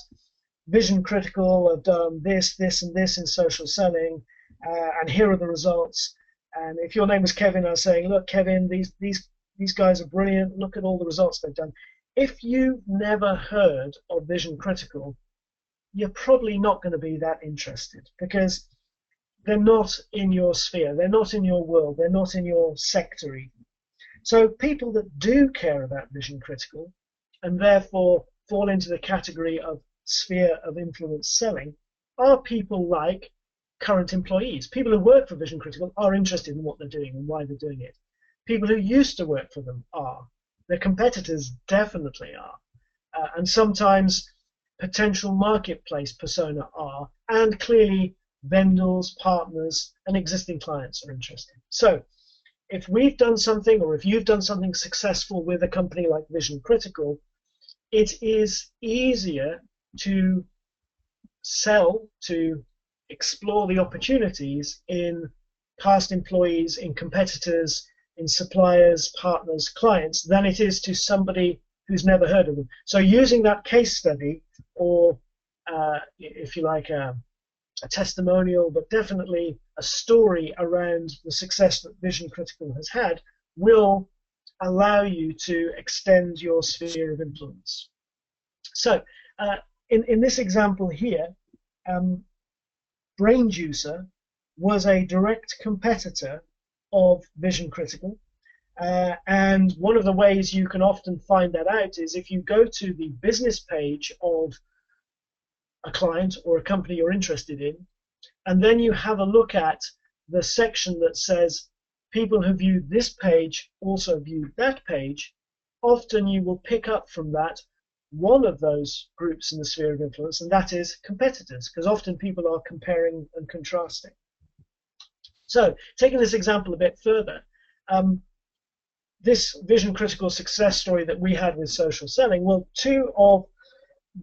Vision Critical have done this, this, and this in social selling, and here are the results. And if your name was Kevin, I was saying, look, Kevin, these guys are brilliant. Look at all the results they've done. If you've never heard of Vision Critical, you're probably not going to be that interested because they're not in your sphere. They're not in your world. They're not in your sector even. So people that do care about Vision Critical and therefore fall into the category of sphere of influence selling are people like current employees. People who work for Vision Critical are interested in what they're doing and why they're doing it. People who used to work for them are. Their competitors definitely are. And sometimes potential marketplace persona are. And clearly vendors, partners, and existing clients are interested. So if we've done something, or if you've done something successful with a company like Vision Critical, it is easier to sell, to explore the opportunities in past employees, in competitors, in suppliers, partners, clients, than it is to somebody who's never heard of them. So using that case study, or if you like, a testimonial, but definitely a story around the success that Vision Critical has had, will allow you to extend your sphere of influence. So in this example here, Brain Juicer was a direct competitor of Vision Critical. And one of the ways you can often find that out is if you go to the business page of a client or a company you're interested in, and then you have a look at the section that says people who viewed this page also viewed that page, often you will pick up from that one of those groups in the sphere of influence, and that is competitors, because often people are comparing and contrasting. So, taking this example a bit further, this Vision Critical success story that we had with social selling, well, two of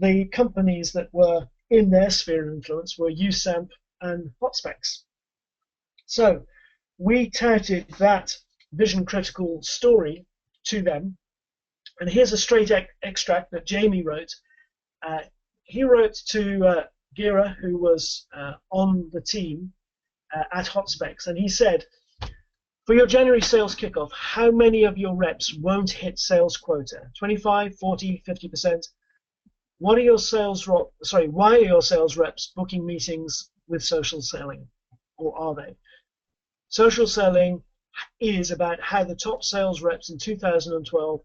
the companies that were in their sphere of influence were USAMP and HotSpecs. So we touted that Vision Critical story to them, and here's a straight extract that Jamie wrote. He wrote to Gira, who was on the team at HotSpecs, and he said, for your January sales kickoff, how many of your reps won't hit sales quota? 25, 40, 50%? What are your why are your sales reps booking meetings with social selling, or are they? Social selling is about how the top sales reps in 2012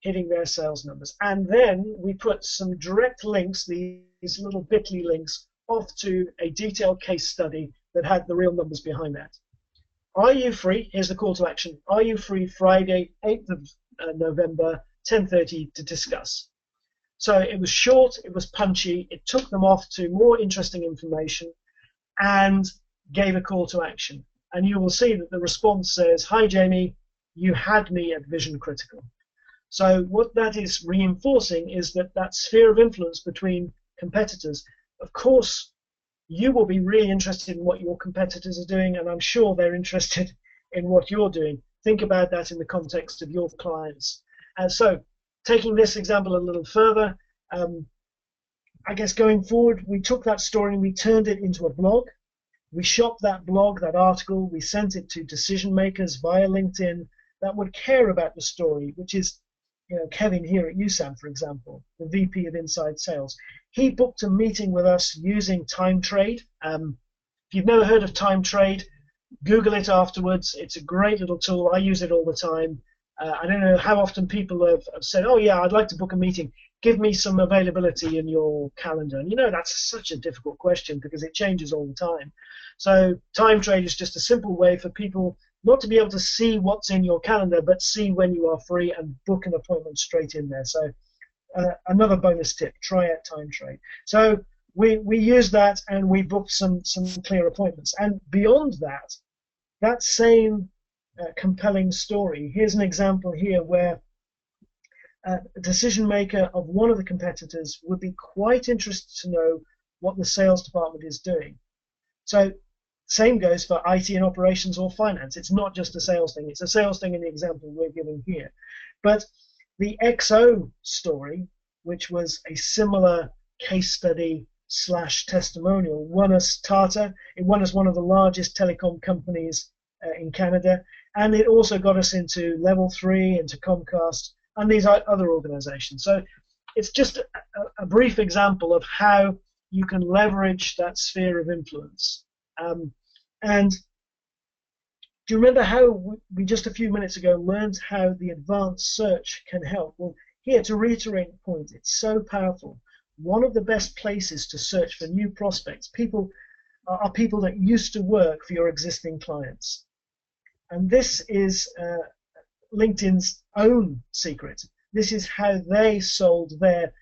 hitting their sales numbers. And then we put some direct links, these little bit.ly links, off to a detailed case study that had the real numbers behind that. Are you free? Here's the call to action. Are you free Friday, 8th of November, 10:30 to discuss? So it was short, it was punchy, it took them off to more interesting information and gave a call to action. And you will see that the response says, hi Jamie, you had me at Vision Critical. So what that is reinforcing is that sphere of influence between competitors. Of course, you will be really interested in what your competitors are doing, and I'm sure they're interested in what you're doing. Think about that in the context of your clients. And so, taking this example a little further, I guess going forward, we took that story and we turned it into a blog. We shopped that blog, that article, we sent it to decision makers via LinkedIn that would care about the story, which is, Kevin here at USAM, for example, the VP of Inside Sales. He booked a meeting with us using Time Trade. If you've never heard of Time Trade, Google it afterwards. It's a great little tool. I use it all the time. I don't know how often people have said, oh yeah, I'd like to book a meeting. Give me some availability in your calendar. And that's such a difficult question because it changes all the time. So Time Trade is just a simple way for people not to be able to see what's in your calendar, but see when you are free and book an appointment straight in there. So another bonus tip, try out Time Trade. So we used that and we booked some clear appointments. And beyond that same compelling story, here's an example here where a decision maker of one of the competitors would be quite interested to know what the sales department is doing. So Same goes for IT and operations or finance. It's not just a sales thing. It's a sales thing in the example we're giving here. But the XO story, which was a similar case study / testimonial, won us Tata. It won us one of the largest telecom companies in Canada, and it also got us into Level 3, into Comcast, and these other organizations. So it's just a brief example of how you can leverage that sphere of influence. And do you remember how we just a few minutes ago learned how the advanced search can help? Well, here, to reiterate the point, it's so powerful. One of the best places to search for new prospects are people that used to work for your existing clients. And this is LinkedIn's own secret. This is how they sold their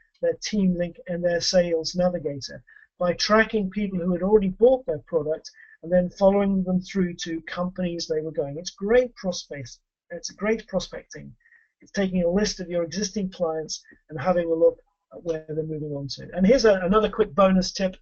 team link and their sales navigator, by tracking people who had already bought their product and then following them through to companies they were going. It's great prospects. It's great prospecting. It's taking a list of your existing clients and having a look at where they're moving on to. And here's another quick bonus tip.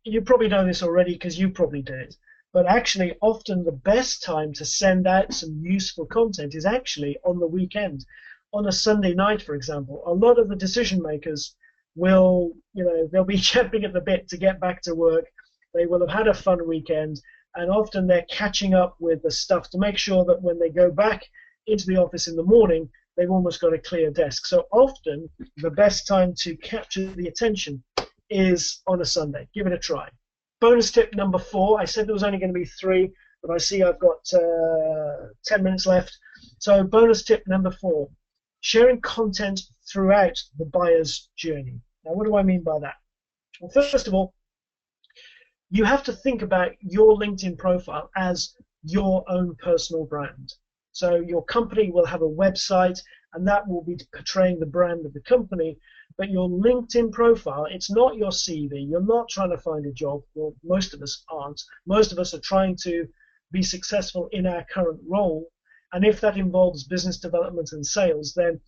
You probably know this already because you probably do it. But actually, often the best time to send out some useful content is actually on the weekend. On a Sunday night, for example, a lot of the decision makers will, they'll be champing at the bit to get back to work. They will have had a fun weekend, and often they're catching up with the stuff to make sure that when they go back into the office in the morning, they've almost got a clear desk. So often, the best time to capture the attention is on a Sunday. Give it a try. Bonus tip number 4. I said there was only going to be 3, but I see I've got 10 minutes left. So bonus tip number 4, sharing content throughout the buyer's journey. Now, what do I mean by that? Well, first of all, you have to think about your LinkedIn profile as your own personal brand. So your company will have a website, and that will be portraying the brand of the company. But your LinkedIn profile, it's not your CV. You're not trying to find a job. Well, most of us aren't. Most of us are trying to be successful in our current role. And if that involves business development and sales, then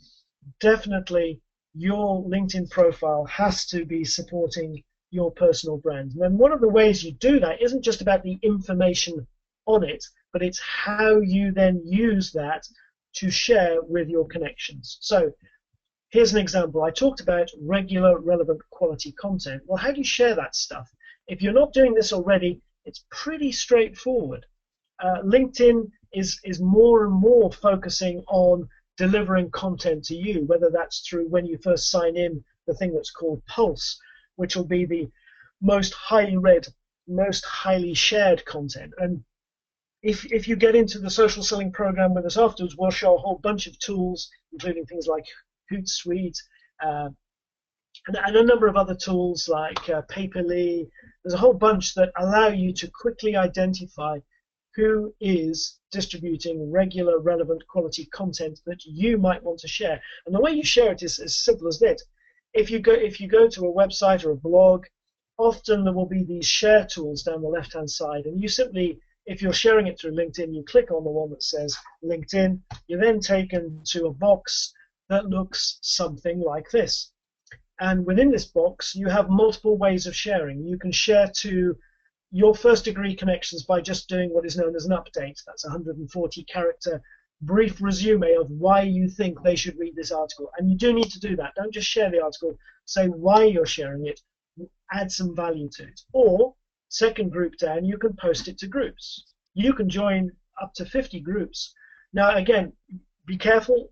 definitely your LinkedIn profile has to be supporting your personal brand. And then one of the ways you do that isn't just about the information on it, but it's how you then use that to share with your connections. So here's an example. I talked about regular, relevant, quality content. Well, how do you share that stuff? If you're not doing this already, it's pretty straightforward. LinkedIn is more and more focusing on delivering content to you, whether that's through when you first sign in, the thing that's called Pulse, which will be the most highly read, most highly shared content. And if you get into the social selling program with us afterwards, we'll show a whole bunch of tools, including things like Hootsuite, and a number of other tools like Paperly. There's a whole bunch that allow you to quickly identify who is distributing regular, relevant, quality content that you might want to share. And the way you share it is as simple as this. If you go to a website or a blog, often there will be these share tools down the left-hand side, and you simply, if you're sharing it through LinkedIn, you click on the one that says LinkedIn. You're then taken to a box that looks something like this. And within this box, you have multiple ways of sharing. You can share to your first degree connections by just doing what is known as an update. That's a 140-character brief resume of why you think they should read this article. And you do need to do that. Don't just share the article. Say why you're sharing it. Add some value to it. Or, second group down, you can post it to groups. You can join up to 50 groups. Now, again, be careful,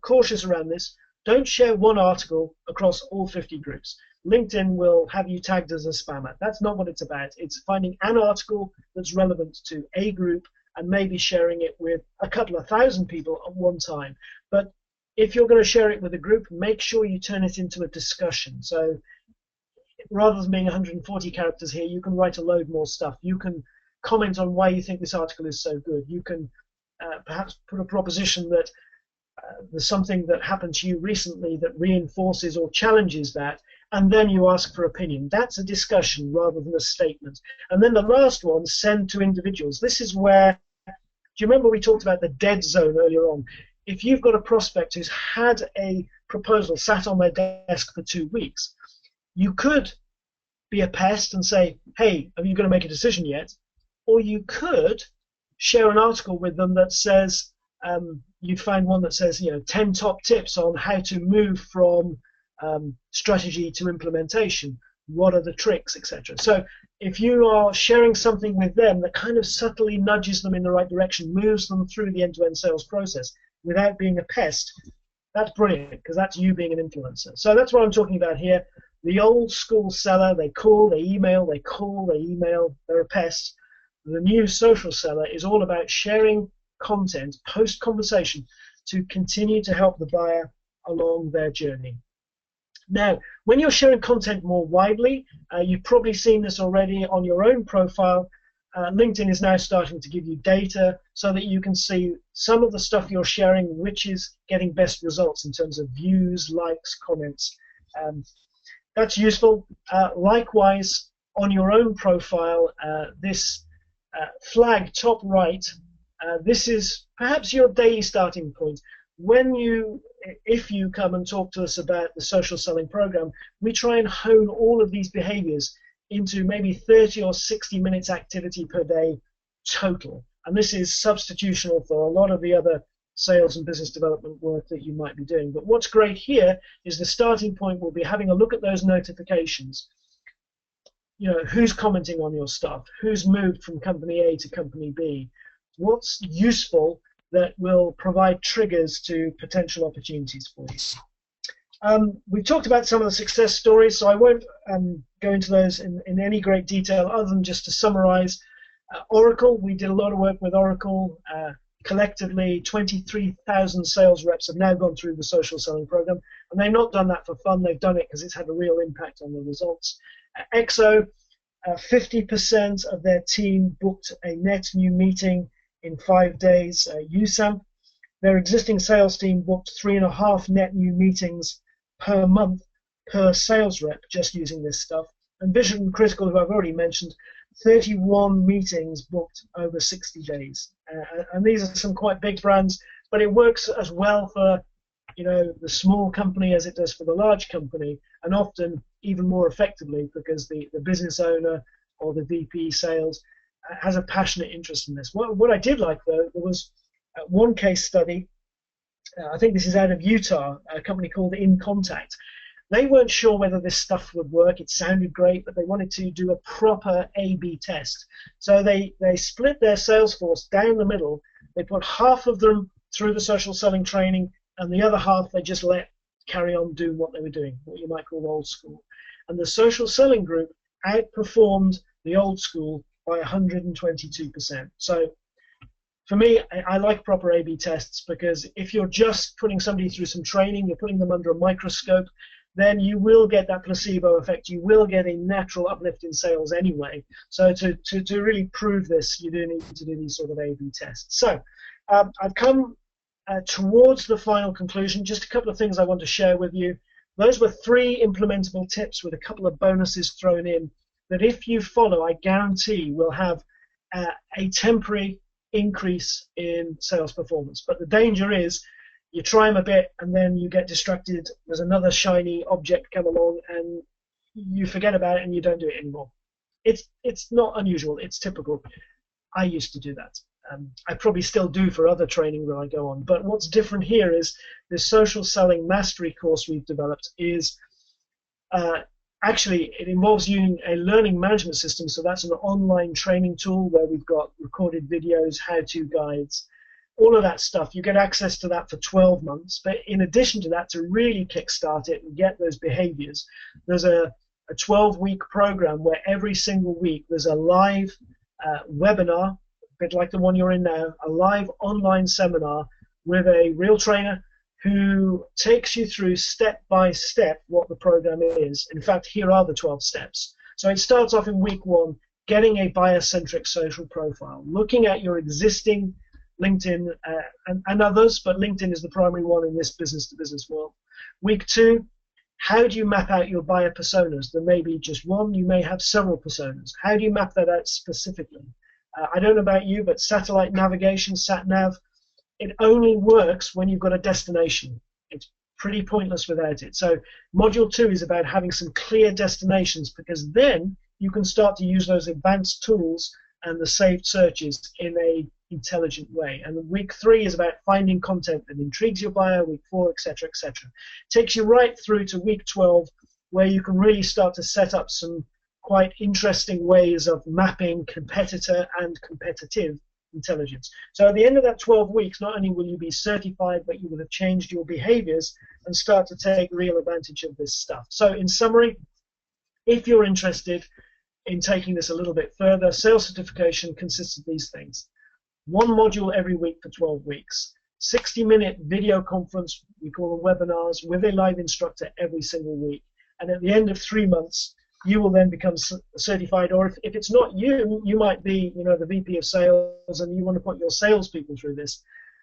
cautious around this. Don't share one article across all 50 groups. LinkedIn will have you tagged as a spammer. That's not what it's about. It's finding an article that's relevant to a group and maybe sharing it with a couple of thousand people at one time. But if you're going to share it with a group, make sure you turn it into a discussion. So rather than being 140 characters here, you can write a load more stuff. You can comment on why you think this article is so good. You can perhaps put a proposition that there's something that happened to you recently that reinforces or challenges that, and then you ask for opinion. That's a discussion rather than a statement. And then the last one, send to individuals. This is where, do you remember we talked about the dead zone earlier on? If you've got a prospect who's had a proposal sat on their desk for 2 weeks, you could be a pest and say, hey, are you going to make a decision yet? Or you could share an article with them that says, you'd find one that says, 10 top tips on how to move from strategy to implementation. What are the tricks, etc. So if you are sharing something with them that kind of subtly nudges them in the right direction, moves them through the end-to-end sales process without being a pest, that's brilliant, because that's you being an influencer. So that's what I'm talking about here. The old school seller, they call, they email, they call, they email, they're a pest. The new social seller is all about sharing content post-conversation to continue to help the buyer along their journey. Now, when you're sharing content more widely, you've probably seen this already on your own profile. LinkedIn is now starting to give you data so that you can see some of the stuff you're sharing, which is getting best results in terms of views, likes, comments. That's useful. Likewise, on your own profile, this flag top right, this is perhaps your daily starting point. If you come and talk to us about the social selling program, we try and hone all of these behaviors into maybe 30 or 60 minutes activity per day total. And this is substitutional for a lot of the other sales and business development work that you might be doing. But what's great here is the starting point will be having a look at those notifications. Who's commenting on your stuff? Who's moved from company A to company B? What's useful that will provide triggers to potential opportunities for you. We've talked about some of the success stories, so I won't go into those in any great detail other than just to summarize. Oracle, we did a lot of work with Oracle. Collectively, 23,000 sales reps have now gone through the social selling program, and they've not done that for fun. They've done it because it's had a real impact on the results. EXO, 50% of their team booked a net new meeting in 5 days. USAM, their existing sales team booked 3.5 net new meetings per month per sales rep just using this stuff. And Vision Critical, who I've already mentioned, 31 meetings booked over 60 days. And these are some quite big brands, but it works as well for the small company as it does for the large company, and often even more effectively because the business owner or the VP sales has a passionate interest in this. What I did like, though, there was one case study, I think this is out of Utah, a company called In Contact. They weren't sure whether this stuff would work. It sounded great, but they wanted to do a proper A/B test. So they split their sales force down the middle. They put half of them through the social selling training, and the other half they just let carry on doing what they were doing, what you might call old school. And the social selling group outperformed the old school by 122%. So for me, I like proper A/B tests, because if you're just putting somebody through some training, you're putting them under a microscope, then you will get that placebo effect. You will get a natural uplift in sales anyway. So to really prove this, you do need to do these sort of A/B tests. So I've come towards the final conclusion. Just a couple of things I want to share with you. Those were 3 implementable tips with a couple of bonuses thrown in that if you follow, I guarantee will have a temporary increase in sales performance. But the danger is you try them a bit and then you get distracted. There's another shiny object come along and you forget about it and you don't do it anymore. It's not unusual. It's typical. I used to do that. I probably still do for other training that I go on. But what's different here is this social selling mastery course we've developed is actually it involves using a learning management system. So that's an online training tool where we've got recorded videos, how-to guides, all of that stuff. You get access to that for 12 months. But in addition to that, to really kickstart it and get those behaviors, there's a 12-week program where every single week there's a live webinar, a bit like the one you're in now, a live online seminar with a real trainer who takes you through step by step what the program is. In fact, here are the 12 steps. So it starts off in week 1, getting a buyer-centric social profile, looking at your existing LinkedIn and others, but LinkedIn is the primary one in this business-to-business world. Week 2, how do you map out your buyer personas? There may be just one, you may have several personas. How do you map that out specifically? I don't know about you, but satellite navigation, sat-nav, it only works when you've got a destination. It's pretty pointless without it. So module 2 is about having some clear destinations, because then you can start to use those advanced tools and the saved searches in a intelligent way. And week 3 is about finding content that intrigues your buyer, week 4, etc., etc. Takes you right through to week 12, where you can really start to set up some quite interesting ways of mapping competitor and competitive intelligence. So at the end of that 12 weeks, not only will you be certified, but you will have changed your behaviors and start to take real advantage of this stuff. So in summary, if you're interested in taking this a little bit further, sales certification consists of these things. 1 module every week for 12 weeks. 60-minute video conference, we call them webinars, with a live instructor every single week. And at the end of 3 months, you will then become certified. Or if it's not you, you might be, the VP of sales, and you want to put your salespeople through this.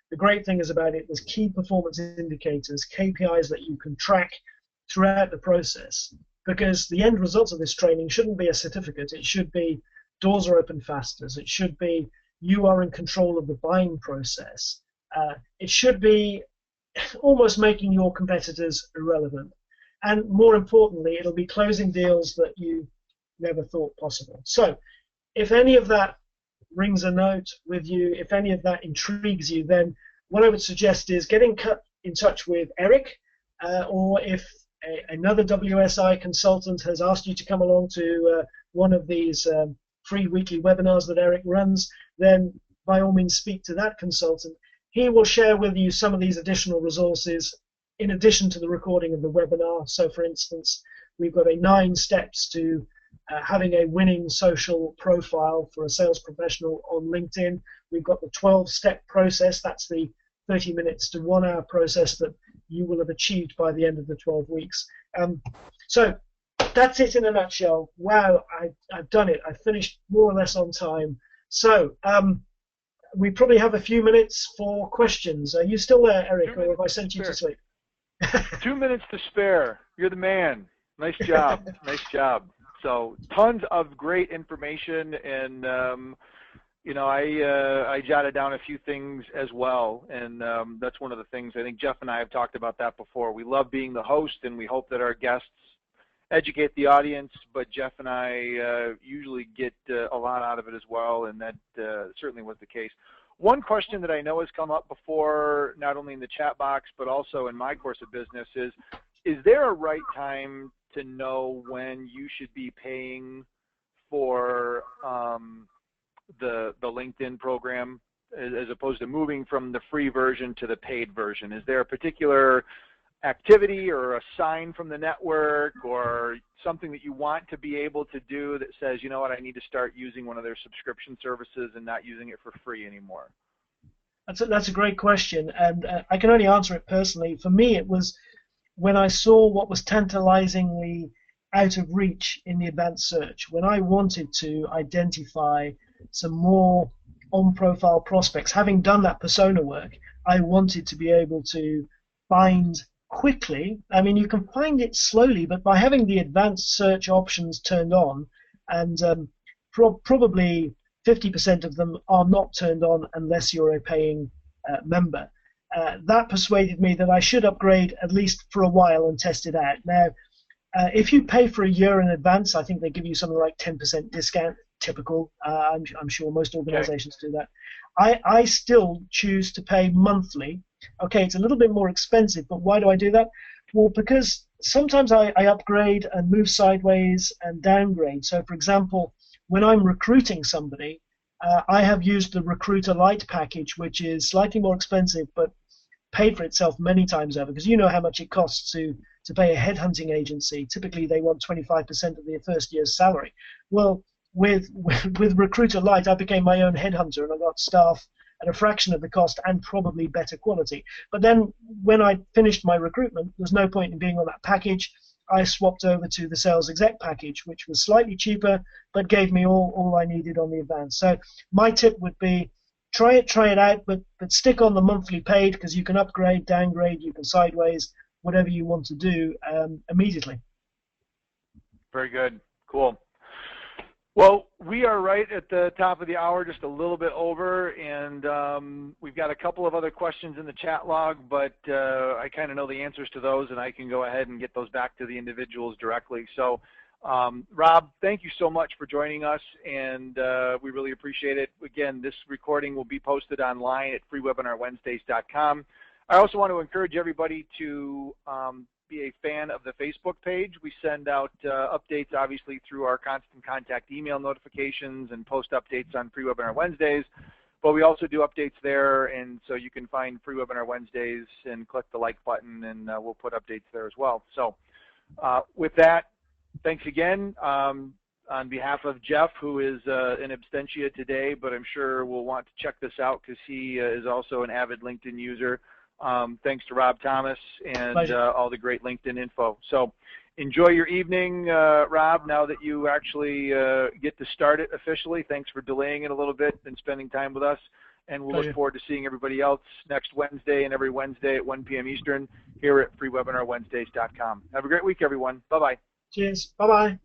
The great thing is about it, there's key performance indicators, KPIs that you can track throughout the process. Because the end results of this training shouldn't be a certificate. It should be doors are open faster. It should be you are in control of the buying process. It should be almost making your competitors irrelevant. And more importantly, it'll be closing deals that you never thought possible. So if any of that rings a note with you, if any of that intrigues you, then what I would suggest is getting in touch with Eric, or if another WSI consultant has asked you to come along to one of these free weekly webinars that Eric runs, then by all means speak to that consultant. He will share with you some of these additional resources in addition to the recording of the webinar. So for instance, we've got a 9 steps to having a winning social profile for a sales professional on LinkedIn. We've got the 12-step process. That's the 30 minutes to 1 hour process that you will have achieved by the end of the 12 weeks. So that's it in a nutshell. Wow, I've done it. I finished more or less on time. So we probably have a few minutes for questions. Are you still there, Eric, or have I sent you to sleep? 2 minutes to spare. You're the man. Nice job. Nice job. So tons of great information, and I jotted down a few things as well, and that's one of the things I think Jeff and I have talked about that before. We love being the host, and we hope that our guests educate the audience, but Jeff and I usually get a lot out of it as well, and that certainly was the case. One question that I know has come up before, not only in the chat box, but also in my course of business is there a right time to know when you should be paying for the LinkedIn program as opposed to moving from the free version to the paid version? Is there a particular activity or a sign from the network or something that you want to be able to do that says, you know what, I need to start using one of their subscription services and not using it for free anymore? That's a great question, and I can only answer it personally. For me, it was when I saw what was tantalizingly out of reach in the advanced search, when I wanted to identify some more on-profile prospects. Having done that persona work, I wanted to be able to find quickly. I mean, you can find it slowly, but by having the advanced search options turned on, and probably 50% of them are not turned on unless you're a paying member. That persuaded me that I should upgrade at least for a while and test it out. Now, if you pay for a year in advance, I think they give you something like 10% discount, typical. I'm sure most organizations do that. I still choose to pay monthly. Okay, it's a little bit more expensive, but why do I do that? Well, because sometimes I upgrade and move sideways and downgrade. So, for example, when I'm recruiting somebody, I have used the Recruiter Lite package, which is slightly more expensive, but paid for itself many times over, because you know how much it costs to pay a headhunting agency. Typically, they want 25% of their first year's salary. Well, with Recruiter Lite, I became my own headhunter, and I got staff at a fraction of the cost and probably better quality. But then when I finished my recruitment, there's no point in being on that package. I swapped over to the sales exec package, which was slightly cheaper, but gave me all I needed on the advance. So my tip would be try it out, but stick on the monthly paid, because you can upgrade, downgrade, you can sideways, whatever you want to do immediately. Very good. Cool. Well, we are right at the top of the hour, just a little bit over, and we've got a couple of other questions in the chat log, but I kind of know the answers to those, and I can go ahead and get those back to the individuals directly. So, Rob, thank you so much for joining us, and we really appreciate it. Again, this recording will be posted online at freewebinarwednesdays.com. I also want to encourage everybody to be a fan of the Facebook page. We send out updates, obviously, through our constant contact email notifications and post updates on Free Webinar Wednesdays. But we also do updates there, and so you can find Free Webinar Wednesdays and click the like button, and we'll put updates there as well. So with that, thanks again. On behalf of Jeff, who is in absentia today, but I'm sure will want to check this out because he is also an avid LinkedIn user. Thanks to Rob Thomas and all the great LinkedIn info. So enjoy your evening, Rob, now that you actually get to start it officially. Thanks for delaying it a little bit and spending time with us. And we'll look forward to seeing everybody else next Wednesday and every Wednesday at 1 p.m. Eastern here at freewebinarwednesdays.com. Have a great week, everyone. Bye-bye. Cheers. Bye-bye.